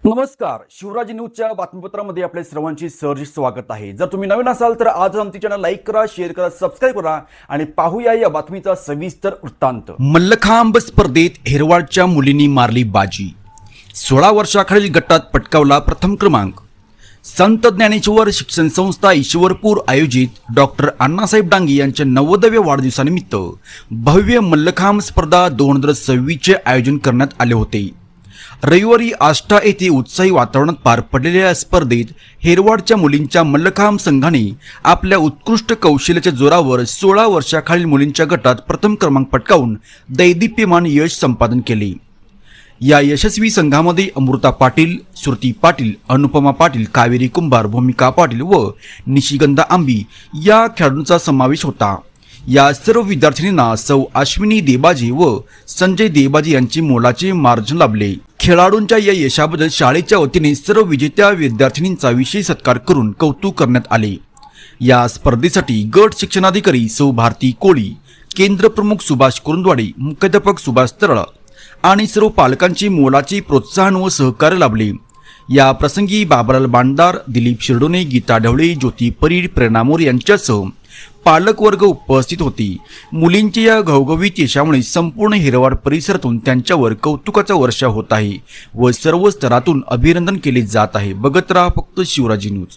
नमस्कार, शिवराज न्यूजच्या बातमीपत्रामध्ये आपल्या सर्वांचे सहर्ष स्वागत आहे। जर तुम्ही नवीन असाल तर आज आमचे चॅनल लाईक करा, शेअर करा, सबस्क्राइब करा आणि पाहूया या बातमीचा सविस्तर वृत्तांत। मल्लखांब स्पर्धेत हेरवाडच्या मुलींनी मारली बाजी, 16 वर्षाखालील गटात पटकावला प्रथम क्रमांक। संत ज्ञानेश्वर शिक्षण संस्था ईश्वरपूर आयोजित डॉक्टर अण्णासाहेब डांगे यांच्या 90व्या वाढदिवसानिमित्त भव्य मल्लखांब स्पर्धा 2026 चे आयोजन करण्यात आले होते। रविवारी आष्टा येथे उत्साही वातावरणात पार पडलेल्या या स्पर्धेत हेरवाडच्या मुलींच्या मल्लखांब संघाने आपल्या उत्कृष्ट कौशल्याच्या जोरावर 16 वर्षाखालील मुलींच्या गटात प्रथम क्रमांक पटकावून दैदिप्यमान यश संपादन केले। या यशस्वी संघामध्ये अमृता पाटील, श्रुती पाटील, अनुपमा पाटील, कावेरी कुंभार, भूमिका पाटील व निशिगंधा आंबी या खेळाडूंचा समावेश होता। या सर्व विद्यार्थिनींना सौ अश्विनी देबाजी व संजय देबाजी यांचे मोलाचे मार्गदर्शन लाभले। खेळाडूंच्या या यशाबद्दल शाळेच्या वतीने सर्व विजेत्या विद्यार्थिनींचा विशेष सत्कार करून कौतुक करण्यात आले। या स्पर्धेसाठी गट शिक्षणाधिकारी सौ भारती कोळी, केंद्र प्रमुख सुभाष कुरुंदवाडे, मुख्याध्यापक सुभाष तरळ आणि सर्व पालकांचे मोलाचे प्रोत्साहन व सहकार्य लाभले। या प्रसंगी बाबराल बांडार, दिलीप शिरडोने, गीता ढवळे, ज्योती परीड, प्रेरणा मोर यांच्यासह पालक वर्ग उपस्थित होते। मुलींच्या या घवघवीत यशामुळे संपूर्ण हेरवाड परिसरातून त्यांच्यावर कौतुकाचा वर्षाव होत आहे व सर्व स्तरातून अभिनंदन केले जात आहे। बघत राहा फक्त शिवराज न्यूज।